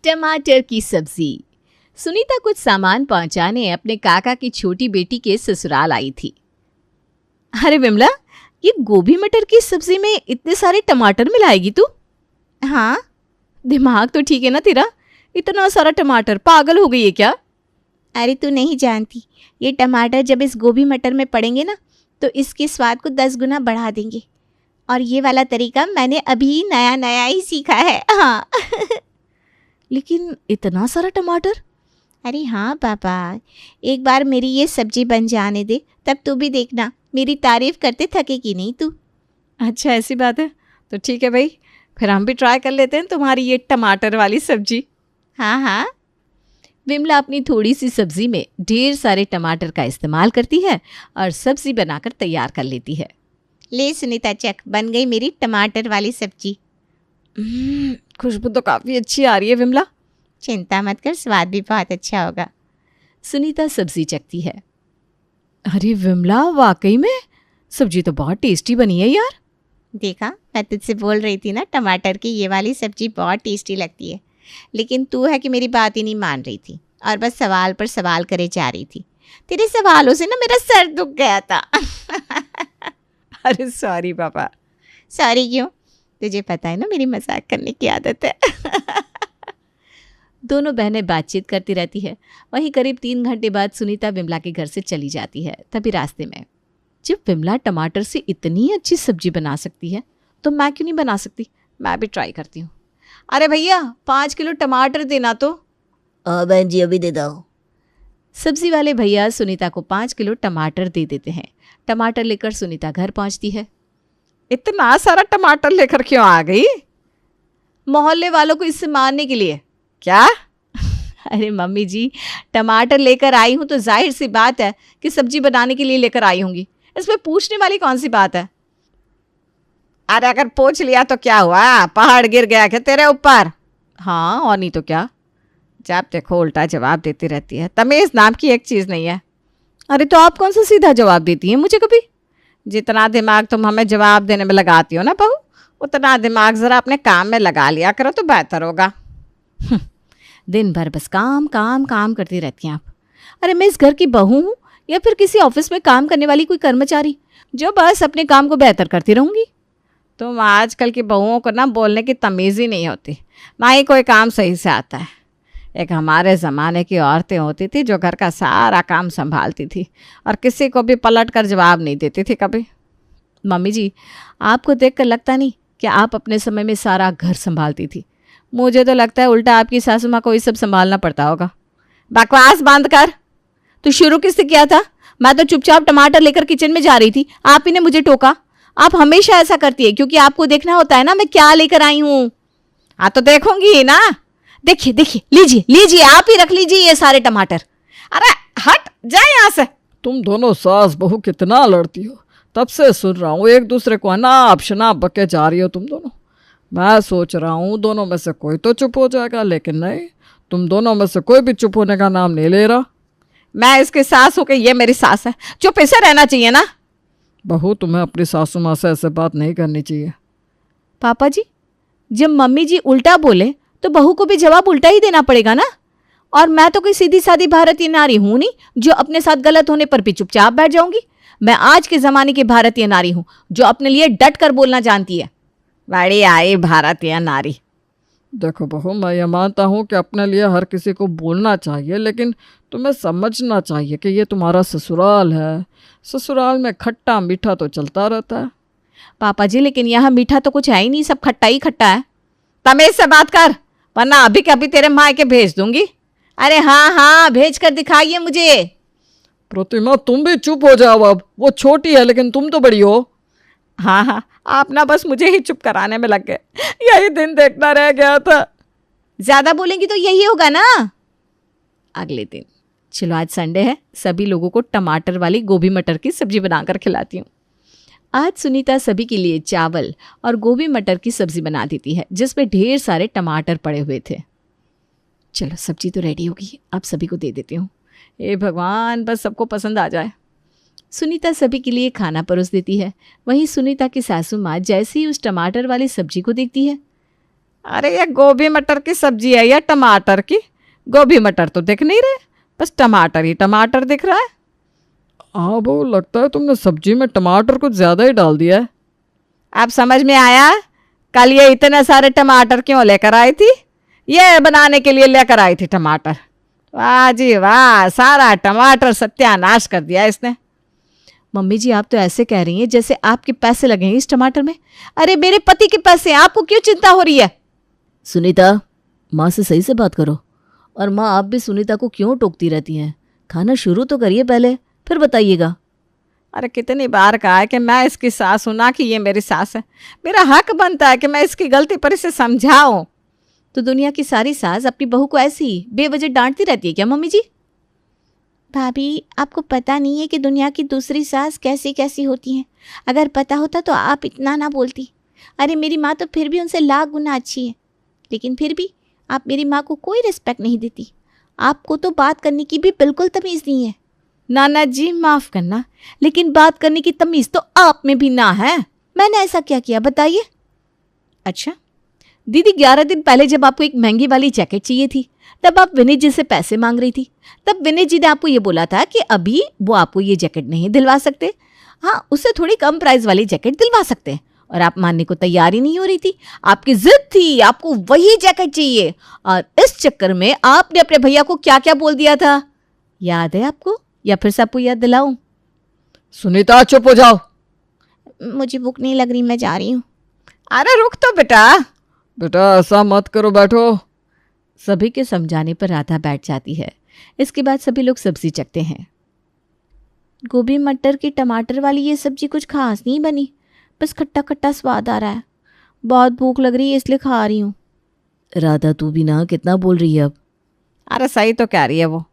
टमाटर की सब्जी। सुनीता कुछ सामान पहुंचाने अपने काका की छोटी बेटी के ससुराल आई थी। अरे विमला, ये गोभी मटर की सब्जी में इतने सारे टमाटर मिलाएगी तू? हाँ, दिमाग तो ठीक है ना तेरा? इतना सारा टमाटर, पागल हो गई है क्या? अरे तू नहीं जानती, ये टमाटर जब इस गोभी मटर में पड़ेंगे ना तो इसके स्वाद को 10 गुना बढ़ा देंगे। और ये वाला तरीका मैंने अभी नया नया ही सीखा है। हाँ। लेकिन इतना सारा टमाटर? अरे हाँ पापा, एक बार मेरी ये सब्जी बन जाने दे, तब तू भी देखना मेरी तारीफ करते थकेगी नहीं तू। अच्छा ऐसी बात है, तो ठीक है भाई, फिर हम भी ट्राई कर लेते हैं तुम्हारी ये टमाटर वाली सब्जी। हाँ हाँ। विमला अपनी थोड़ी सी सब्जी में ढेर सारे टमाटर का इस्तेमाल करती है और सब्जी बनाकर तैयार कर लेती है। ले सुनीता, चक, बन गई मेरी टमाटर वाली सब्जी। खुशबू तो काफ़ी अच्छी आ रही है विमला। चिंता मत कर, स्वाद भी बहुत अच्छा होगा। सुनीता सब्जी चखती है। अरे विमला, वाकई में सब्जी तो बहुत टेस्टी बनी है यार। देखा, मैं तुझसे बोल रही थी ना, टमाटर की ये वाली सब्जी बहुत टेस्टी लगती है। लेकिन तू है कि मेरी बात ही नहीं मान रही थी और बस सवाल पर सवाल करे जा रही थी। तेरे सवालों से ना मेरा सर दुख गया था। अरे सॉरी पापा। सॉरी क्यों? तुझे पता है ना मेरी मजाक करने की आदत है। दोनों बहनें बातचीत करती रहती है। वहीं करीब 3 घंटे बाद सुनीता विमला के घर से चली जाती है। तभी रास्ते में, जब विमला टमाटर से इतनी अच्छी सब्जी बना सकती है तो मैं क्यों नहीं बना सकती? मैं भी ट्राई करती हूँ। अरे भैया, 5 किलो टमाटर देना तो। बहन जी, अभी दे दो। सब्जी वाले भैया सुनीता को 5 किलो टमाटर दे देते हैं। टमाटर लेकर सुनीता घर पहुंचती है। इतना सारा टमाटर लेकर क्यों आ गई? मोहल्ले वालों को इससे मारने के लिए। क्या? अरे मम्मी जी, टमाटर लेकर आई हूं तो जाहिर सी बात है कि सब्जी बनाने के लिए लेकर आई होंगी। इसमें पूछने वाली कौन सी बात है? अरे अगर पूछ लिया तो क्या हुआ? पहाड़ गिर गया क्या तेरे ऊपर? हाँ, और नहीं तो क्या। जब देखो उल्टा जवाब देती रहती है। तमीज़ नाम की एक चीज़ नहीं है। अरे तो आप कौन सा सीधा जवाब देती हैं मुझे कभी? जितना दिमाग तुम हमें जवाब देने में लगाती हो ना बहू, उतना दिमाग ज़रा अपने काम में लगा लिया करो तो बेहतर होगा। दिन भर बस काम काम काम करती रहती हैं आप। अरे मैं इस घर की बहू हूँ या फिर किसी ऑफिस में काम करने वाली कोई कर्मचारी जो बस अपने काम को बेहतर करती रहूँगी? तुम आजकल की बहुओं को ना बोलने की तमीज़ ही नहीं होती, ना ही कोई काम सही से आता है। एक हमारे ज़माने की औरतें होती थी जो घर का सारा काम संभालती थी और किसी को भी पलट कर जवाब नहीं देती थी कभी। मम्मी जी, आपको देखकर लगता नहीं कि आप अपने समय में सारा घर संभालती थी। मुझे तो लगता है उल्टा आपकी सासू माँ को ये सब संभालना पड़ता होगा। बकवास बंद कर। तू शुरू किससे किया था? मैं तो चुपचाप टमाटर लेकर किचन में जा रही थी, आप ही ने मुझे टोका। आप हमेशा ऐसा करती है क्योंकि आपको देखना होता है ना मैं क्या लेकर आई हूँ। हाँ तो देखूंगी ही ना। देखिए देखिए, लीजिए लीजिए, आप ही रख लीजिए ये सारे टमाटर। अरे हट जाए यहाँ से। तुम दोनों सास बहू कितना लड़ती हो, तब से सुन रहा हूँ। एक दूसरे को अनाप शनाप बके जा रही हो तुम दोनों। मैं सोच रहा हूँ दोनों में से कोई तो चुप हो जाएगा, लेकिन नहीं, तुम दोनों में से कोई भी चुप होने का नाम नहीं ले रहा। मैं इसकी सास हूँ कि ये मेरी सास है? चुप इसे रहना चाहिए ना। बहू, तुम्हें अपनी सासू माँ से ऐसे बात नहीं करनी चाहिए। पापा जी, जब मम्मी जी उल्टा बोले तो बहू को भी जवाब उल्टा ही देना पड़ेगा ना। और मैं तो कोई सीधी सादी भारतीय नारी हूं नहीं जो अपने साथ गलत होने पर भी चुपचाप बैठ जाऊंगी। मैं आज के ज़माने की भारतीय नारी हूं जो अपने लिए डट कर बोलना जानती है। बड़ी आई भारतीय नारी। देखो बहू, मैं ये मानता हूँ कि अपने लिए हर किसी को बोलना चाहिए, लेकिन तुम्हें समझना चाहिए कि ये तुम्हारा ससुराल है। ससुराल में खट्टा मीठा तो चलता रहता है। पापा जी, लेकिन यहाँ मीठा तो कुछ है ही नहीं, सब खट्टा ही खट्टा है। तमीज से बात कर, वरना अभी के अभी तेरे मायके भेज दूंगी। अरे हाँ हाँ, भेज कर दिखाइए मुझे। प्रतिमा, तुम भी चुप हो जाओ अब। वो छोटी है लेकिन तुम तो बड़ी हो। हाँ हाँ, आप ना बस मुझे ही चुप कराने में लग गए। यही दिन देखना रह गया था। ज्यादा बोलेंगी तो यही होगा ना। अगले दिन, चलो आज संडे है, सभी लोगों को टमाटर वाली गोभी मटर की सब्जी बनाकर खिलाती हूँ। आज सुनीता सभी के लिए चावल और गोभी मटर की सब्जी बना देती है जिसमें ढेर सारे टमाटर पड़े हुए थे। चलो सब्जी तो रेडी होगी, अब सभी को दे देती हूँ। हे भगवान, बस सबको पसंद आ जाए। सुनीता सभी के लिए खाना परोस देती है। वहीं सुनीता की सासू माँ जैसे ही उस टमाटर वाली सब्जी को देखती है, अरे ये गोभी मटर की सब्जी है या टमाटर की? गोभी मटर तो दिख नहीं रहे, बस टमाटर ही टमाटर दिख रहा है। हाँ बहू, लगता है तुमने सब्जी में टमाटर कुछ ज़्यादा ही डाल दिया है। अब समझ में आया कल ये इतने सारे टमाटर क्यों लेकर आई थी? ये बनाने के लिए लेकर आई थी टमाटर। वाह जी वाह, सारा टमाटर सत्यानाश कर दिया इसने। मम्मी जी आप तो ऐसे कह रही हैं जैसे आपके पैसे लगे हैं इस टमाटर में। अरे मेरे पति के पैसे हैं, आपको क्यों चिंता हो रही है? सुनीता, माँ से सही से बात करो। और माँ, आप भी सुनीता को क्यों टोकती रहती हैं? खाना शुरू तो करिए पहले, फिर बताइएगा। अरे कितनी बार कहा है कि मैं इसकी सास हूं, ना कि ये मेरी सास है। मेरा हक बनता है कि मैं इसकी गलती पर इसे समझाऊं। तो दुनिया की सारी सास अपनी बहू को ऐसी ही बेवजह डांटती रहती है क्या मम्मी जी? भाभी, आपको पता नहीं है कि दुनिया की दूसरी सास कैसी कैसी होती हैं। अगर पता होता तो आप इतना ना बोलती। अरे मेरी माँ तो फिर भी उनसे लाख गुना अच्छी है, लेकिन फिर भी आप मेरी माँ को कोई रिस्पेक्ट नहीं देती। आपको तो बात करने की भी बिल्कुल तमीज़ नहीं है। नाना जी माफ़ करना, लेकिन बात करने की तमीज़ तो आप में भी ना है। मैंने ऐसा क्या किया बताइए? अच्छा दीदी, 11 दिन पहले जब आपको एक महंगी वाली जैकेट चाहिए थी, तब आप विनीत जी से पैसे मांग रही थी। तब विनीत जी ने आपको ये बोला था कि अभी वो आपको ये जैकेट नहीं दिलवा सकते, हाँ उससे थोड़ी कम प्राइस वाली जैकेट दिलवा सकते हैं। और आप मानने को तैयार ही नहीं हो रही थी। आपकी जिद थी, आपको वही जैकेट चाहिए। और इस चक्कर में आपने अपने भैया को क्या क्या बोल दिया था, याद है आपको? या फिर से आपको याद दिलाऊं? सुनीता चुप हो जाओ। मुझे भूख नहीं लग रही, मैं जा रही हूँ। अरे रुक तो बेटा। बेटा ऐसा मत करो, बैठो। सभी के समझाने पर राधा बैठ जाती है। इसके बाद सभी लोग सब्जी चखते हैं। गोभी मटर की टमाटर वाली ये सब्जी कुछ खास नहीं बनी, बस खट्टा खट्टा स्वाद आ रहा है। बहुत भूख लग रही है इसलिए खा रही हूँ। राधा, तू भी ना कितना बोल रही है अब। अरे सही तो कह रही है वो।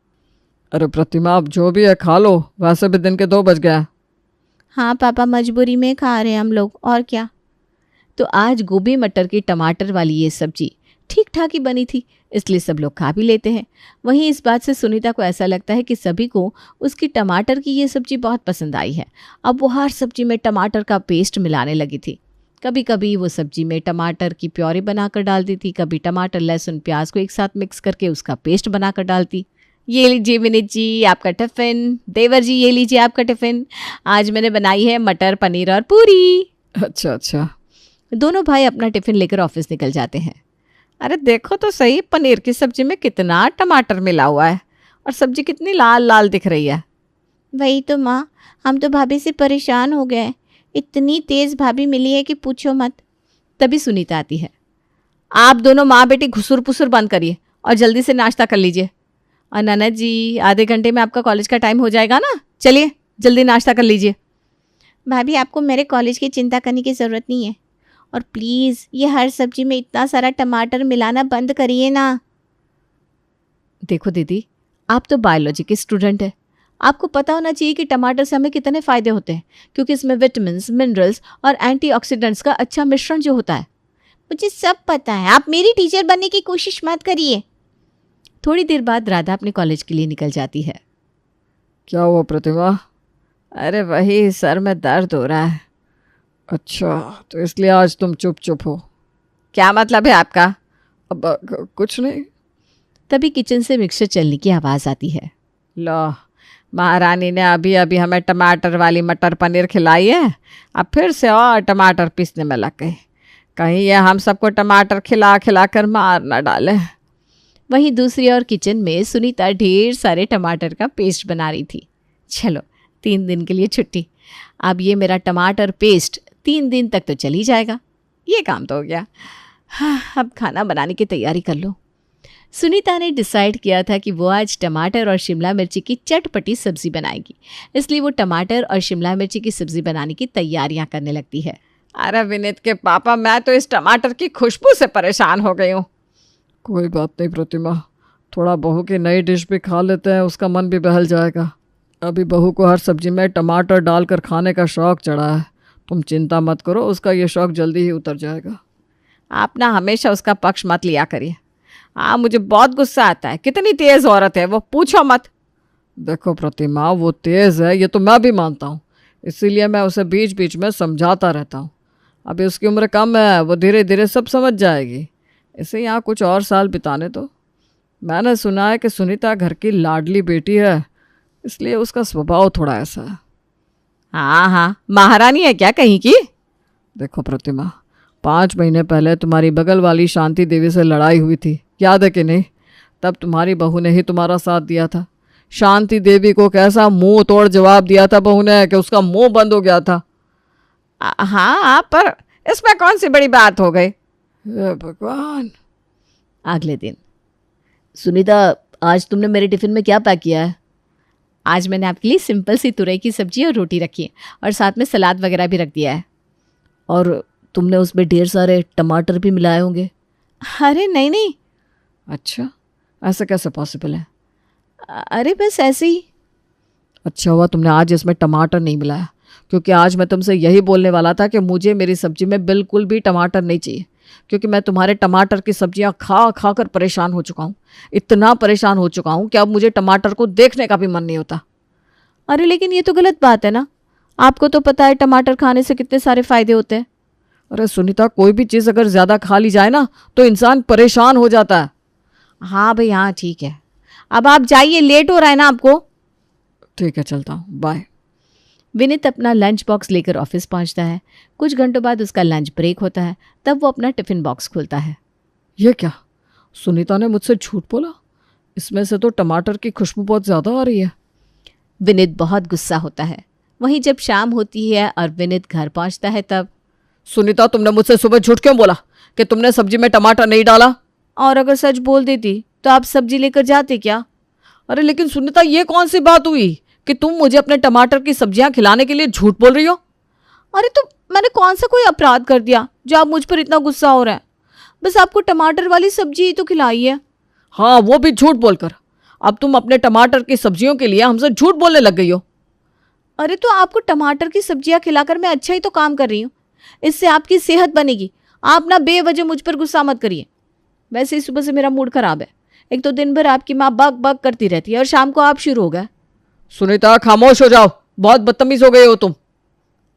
अरे प्रतिमा, अब जो भी है खा लो, वैसे भी दिन के 2 बज गया। हाँ पापा, मजबूरी में खा रहे हैं हम लोग, और क्या। तो आज गोभी मटर की टमाटर वाली ये सब्जी ठीक ठाक ही बनी थी, इसलिए सब लोग खा भी लेते हैं। वहीं इस बात से सुनीता को ऐसा लगता है कि सभी को उसकी टमाटर की ये सब्जी बहुत पसंद आई है। अब वो हर सब्जी में टमाटर का पेस्ट मिलाने लगी थी। कभी कभी वो सब्जी में टमाटर की प्योरी बनाकर डालती थी, कभी टमाटर लहसुन प्याज को एक साथ मिक्स करके उसका पेस्ट बनाकर डालती। ये लीजिए विनीत जी आपका टिफ़िन, देवर जी ये लीजिए आपका टिफ़िन। आज मैंने बनाई है मटर पनीर और पूरी। अच्छा अच्छा। दोनों भाई अपना टिफ़िन लेकर ऑफिस निकल जाते हैं। अरे देखो तो सही, पनीर की सब्जी में कितना टमाटर मिला हुआ है और सब्जी कितनी लाल लाल दिख रही है। वही तो माँ, हम तो भाभी से परेशान हो गए। इतनी तेज़ भाभी मिली है कि पूछो मत। तभी सुनीता आती है। आप दोनों माँ बेटी घुसुर पुसुर बंद करिए और जल्दी से नाश्ता कर लीजिए। और ननद जी, आधे घंटे में आपका कॉलेज का टाइम हो जाएगा ना, चलिए जल्दी नाश्ता कर लीजिए। भाभी, आपको मेरे कॉलेज की चिंता करने की ज़रूरत नहीं है। और प्लीज़ ये हर सब्जी में इतना सारा टमाटर मिलाना बंद करिए ना। देखो दीदी, आप तो बायोलॉजी के स्टूडेंट हैं, आपको पता होना चाहिए कि टमाटर से हमें कितने फ़ायदे होते हैं, क्योंकि इसमें विटामिन्स, मिनरल्स और एंटीऑक्सीडेंट्स का अच्छा मिश्रण जो होता है। मुझे सब पता है, आप मेरी टीचर बनने की कोशिश मत करिए। थोड़ी देर बाद राधा अपने कॉलेज के लिए निकल जाती है। क्या हुआ प्रतिमा? अरे वही, सर में दर्द हो रहा है। अच्छा, तो इसलिए आज तुम चुप चुप हो? क्या मतलब है आपका? अब कुछ नहीं। तभी किचन से मिक्सर चलने की आवाज़ आती है। लो, महारानी ने अभी अभी हमें टमाटर वाली मटर पनीर खिलाई है, अब फिर से और टमाटर पीसने में लग गई। कहीं ये हम सबको टमाटर खिला खिला कर मार न डाले। वहीं दूसरी ओर किचन में सुनीता ढेर सारे टमाटर का पेस्ट बना रही थी। चलो 3 दिन के लिए छुट्टी। अब ये मेरा टमाटर पेस्ट 3 दिन तक तो चल ही जाएगा। ये काम तो हो गया। हाँ, अब खाना बनाने की तैयारी कर लो। सुनीता ने डिसाइड किया था कि वो आज टमाटर और शिमला मिर्ची की चटपटी सब्ज़ी बनाएगी, इसलिए वो टमाटर और शिमला मिर्ची की सब्ज़ी बनाने की तैयारियां करने लगती है। अरे विनीत के पापा, मैं तो इस टमाटर की खुशबू से परेशान हो गई हूँ। कोई बात नहीं प्रतिमा, थोड़ा बहू की नई डिश भी खा लेते हैं, उसका मन भी बहल जाएगा। अभी बहू को हर सब्जी में टमाटर डालकर खाने का शौक़ चढ़ा है। तुम चिंता मत करो, उसका ये शौक़ जल्दी ही उतर जाएगा। आप ना हमेशा उसका पक्ष मत लिया करिए। हाँ, मुझे बहुत गुस्सा आता है। कितनी तेज़ औरत है वो, पूछो मत। देखो प्रतिमा, वो तेज़ है ये तो मैं भी मानता हूँ, इसीलिए मैं उसे बीच बीच में समझाता रहता हूँ। अभी उसकी उम्र कम है, वो धीरे धीरे सब समझ जाएगी। इसे यहाँ कुछ और साल बिताने दो। मैंने सुना है कि सुनीता घर की लाडली बेटी है, इसलिए उसका स्वभाव थोड़ा ऐसा है। हाँ हाँ, महारानी है क्या कहीं की? देखो प्रतिमा, 5 महीने पहले तुम्हारी बगल वाली शांति देवी से लड़ाई हुई थी, याद है कि नहीं? तब तुम्हारी बहू ने ही तुम्हारा साथ दिया था। शांति देवी को कैसा मुंह तोड़ जवाब दिया था बहू ने कि उसका मुंह बंद हो गया था। हाँ, पर इसमें कौन सी बड़ी बात हो गई? हे भगवान। अगले दिन, सुनीता आज तुमने मेरे टिफिन में क्या पैक किया है? आज मैंने आपके लिए सिंपल सी तुरई की सब्जी और रोटी रखी है और साथ में सलाद वगैरह भी रख दिया है। और तुमने उसमें ढेर सारे टमाटर भी मिलाए होंगे। अरे नहीं नहीं। अच्छा, ऐसा कैसे पॉसिबल है? अरे बस ऐसे ही। अच्छा हुआ तुमने आज इसमें टमाटर नहीं मिलाया, क्योंकि आज मैं तुमसे यही बोलने वाला था कि मुझे मेरी सब्जी में बिल्कुल भी टमाटर नहीं चाहिए, क्योंकि मैं तुम्हारे टमाटर की सब्जियां खा खा कर परेशान हो चुका हूँ। इतना परेशान हो चुका हूँ कि अब मुझे टमाटर को देखने का भी मन नहीं होता। अरे लेकिन ये तो गलत बात है ना, आपको तो पता है टमाटर खाने से कितने सारे फायदे होते हैं। अरे सुनीता, कोई भी चीज़ अगर ज़्यादा खा ली जाए ना तो इंसान परेशान हो जाता है। हाँ भाई हाँ, ठीक है, अब आप जाइए, लेट हो रहा है ना आपको। ठीक है, चलता हूँ, बाय। विनीत अपना लंच बॉक्स लेकर ऑफिस पहुंचता है। कुछ घंटों बाद उसका लंच ब्रेक होता है, तब वो अपना टिफिन बॉक्स खोलता है। ये क्या, सुनीता ने मुझसे झूठ बोला? इसमें से तो टमाटर की खुशबू बहुत ज़्यादा आ रही है। विनीत बहुत गुस्सा होता है। वहीं जब शाम होती है और विनीत घर पहुंचता है तब, सुनीता, तुमने मुझसे सुबह झूठ क्यों बोला कि तुमने सब्जी में टमाटर नहीं डाला? और अगर सच बोल देती तो आप सब्जी लेकर जाते क्या? अरे लेकिन सुनीता, ये कौन सी बात हुई कि तुम मुझे अपने टमाटर की सब्जियां खिलाने के लिए झूठ बोल रही हो? अरे तो मैंने कौन सा कोई अपराध कर दिया जो आप मुझ पर इतना गुस्सा हो रहा है? बस आपको टमाटर वाली सब्जी ही तो खिलाई है। हाँ, वो भी झूठ बोलकर। अब तुम अपने टमाटर की सब्जियों के लिए हमसे झूठ बोलने लग गई हो। अरे तो आपको टमाटर की सब्जियां खिलाकर मैं अच्छा ही तो काम कर रही हूँ, इससे आपकी सेहत बनेगी। आप ना बेवजह मुझ पर गुस्सा मत करिए। वैसे ही सुबह से मेरा मूड खराब है। एक तो दिन भर आपकी माँ बक बक करती रहती है और शाम को आप शुरू हो गए। सुनीता, खामोश हो जाओ, बहुत बदतमीज हो गए हो तुम।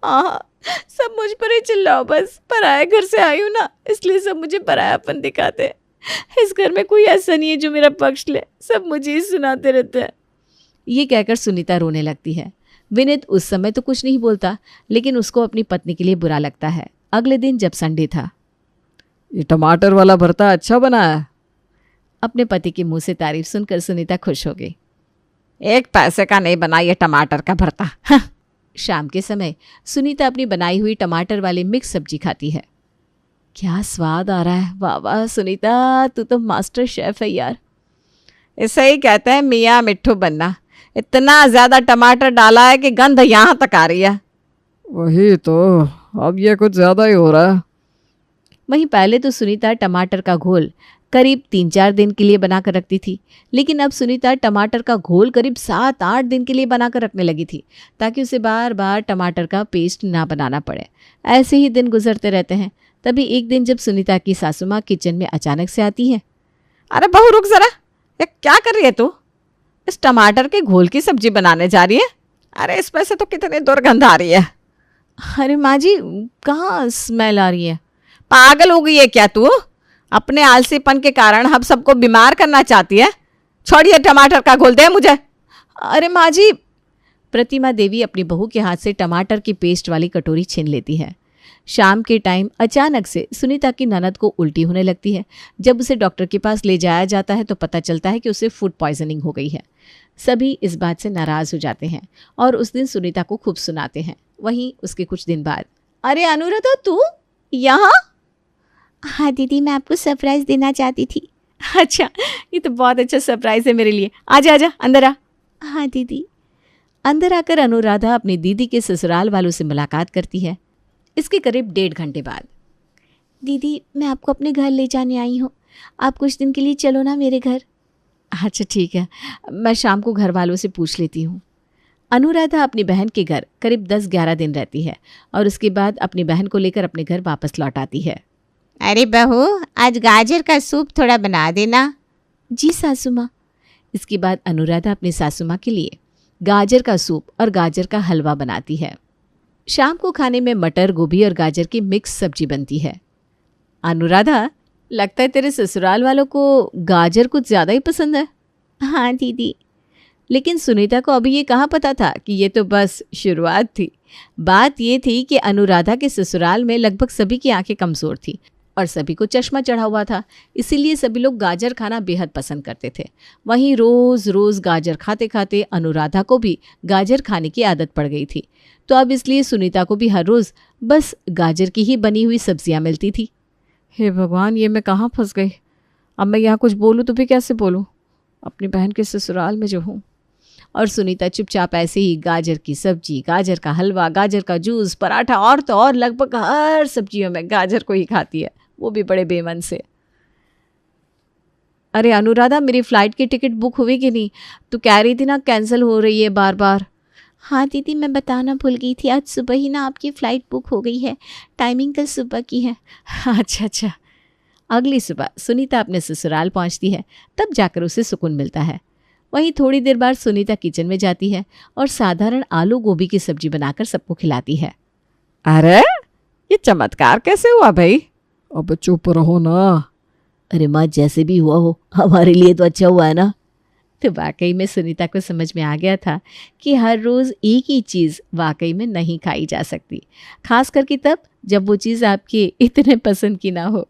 हाँ, सब मुझ पर ही चिल्लाओ बस। पराया घर से आई हूँ ना, इसलिए सब मुझे परायापन दिखाते हैं। इस घर में कोई ऐसा नहीं है जो मेरा पक्ष ले, सब मुझे ही सुनाते रहते हैं। ये कहकर सुनीता रोने लगती है। विनीत उस समय तो कुछ नहीं बोलता, लेकिन उसको अपनी पत्नी के लिए बुरा लगता है। अगले दिन जब संडे था, ये टमाटर वाला भरता अच्छा बना है। अपने पति के मुंह से तारीफ सुनकर सुनीता खुश हो गई। 1 पैसे का नहीं बना ये टमाटर का भरता। शाम के समय सुनीता अपनी बनाई हुई टमाटर वाली मिक्स सब्जी खाती है। क्या स्वाद आ रहा है, वाह वाह सुनीता, तू तो मास्टर शेफ है यार। इसे ही कहते हैं मियाँ मिट्ठू बनना। इतना ज्यादा टमाटर डाला है कि गंध यहाँ तक आ रही है। वही तो, अब ये कुछ ज़्यादा ही हो रहा है। वहीं पहले तो सुनीता टमाटर का घोल करीब 3-4 दिन के लिए बनाकर रखती थी, लेकिन अब सुनीता टमाटर का घोल करीब 7-8 दिन के लिए बनाकर रखने लगी थी, ताकि उसे बार बार टमाटर का पेस्ट ना बनाना पड़े। ऐसे ही दिन गुजरते रहते हैं। तभी एक दिन जब सुनीता की सासू माँ किचन में अचानक से आती है। अरे बहू रुक जरा, ये क्या कर रही है तू? इस टमाटर के घोल की सब्जी बनाने जा रही है? अरे इसमें से तो कितनी दुर्गंध आ रही है। अरे माँ जी, कहाँ स्मेल आ रही है? पागल हो गई है क्या तू? अपने आलसीपन के कारण हम सबको बीमार करना चाहती है। छोड़िए, टमाटर का घोल दे मुझे। अरे माँ जी। प्रतिमा देवी अपनी बहू के हाथ से टमाटर की पेस्ट वाली कटोरी छीन लेती है। शाम के टाइम अचानक से सुनीता की ननद को उल्टी होने लगती है। जब उसे डॉक्टर के पास ले जाया जाता है तो पता चलता है कि उसे फूड पॉइजनिंग हो गई है। सभी इस बात से नाराज हो जाते हैं और उस दिन सुनीता को खूब सुनाते हैं। वहीं उसके कुछ दिन बाद, अरे अनुराधा, तू यहाँ? हाँ दीदी, मैं आपको सरप्राइज देना चाहती थी। अच्छा, ये तो बहुत अच्छा सरप्राइज है मेरे लिए। आजा आजा, अंदर आ। हाँ दीदी। अंदर आकर अनुराधा अपनी दीदी के ससुराल वालों से मुलाकात करती है। इसके करीब 1.5 घंटे बाद, दीदी मैं आपको अपने घर ले जाने आई हूँ, आप कुछ दिन के लिए चलो ना मेरे घर। अच्छा ठीक है, मैं शाम को घर वालों से पूछ लेती हूँ। अनुराधा अपनी बहन के घर करीब 10-11 दिन रहती है और उसके बाद अपनी बहन को लेकर अपने घर वापस लौट आती है। अरे बहू, आज गाजर का सूप थोड़ा बना देना। जी सासू माँ। इसके बाद अनुराधा अपनी सासू माँ के लिए गाजर का सूप और गाजर का हलवा बनाती है। शाम को खाने में मटर, गोभी और गाजर की मिक्स सब्जी बनती है। अनुराधा, लगता है तेरे ससुराल वालों को गाजर कुछ ज़्यादा ही पसंद है। हाँ दीदी। लेकिन सुनीता को अभी ये कहाँ पता था कि ये तो बस शुरुआत थी। बात ये थी कि अनुराधा के ससुराल में लगभग सभी की आंखें कमज़ोर थी और सभी को चश्मा चढ़ा हुआ था, इसीलिए सभी लोग गाजर खाना बेहद पसंद करते थे। वहीं रोज़ रोज़ गाजर खाते खाते अनुराधा को भी गाजर खाने की आदत पड़ गई थी, तो अब इसलिए सुनीता को भी हर रोज़ बस गाजर की ही बनी हुई सब्जियां मिलती थी। हे भगवान, ये मैं कहाँ फंस गई। अब मैं यहाँ कुछ बोलूँ तो भी कैसे बोलूँ, अपनी बहन के ससुराल में जो हूँ। और सुनीता चुपचाप ऐसे ही गाजर की सब्जी, गाजर का हलवा, गाजर का जूस, पराठा और तो और लगभग हर सब्जियों में गाजर को ही खाती है, वो भी बड़े बेमन से। अरे अनुराधा, मेरी फ़्लाइट की टिकट बुक हुई कि नहीं? तू कह रही थी ना कैंसिल हो रही है बार बार। हाँ दीदी, मैं बताना भूल गई थी, आज सुबह ही ना आपकी फ़्लाइट बुक हो गई है। टाइमिंग कल सुबह की है। अच्छा। अगली सुबह सुनीता अपने ससुराल पहुंचती है, तब जाकर उसे सुकून मिलता है। वहीं थोड़ी देर बाद सुनीता किचन में जाती है और साधारण आलू गोभी की सब्जी बनाकर सबको खिलाती है। अरे ये चमत्कार कैसे हुआ भाई? अब चुप रहो ना। अरे माँ, जैसे भी हुआ हो, हमारे लिए तो अच्छा हुआ है ना। तो वाकई में सुनीता को समझ में आ गया था कि हर रोज़ एक ही चीज़ वाकई में नहीं खाई जा सकती, खास करके तब जब वो चीज़ आपके इतने पसंद की ना हो।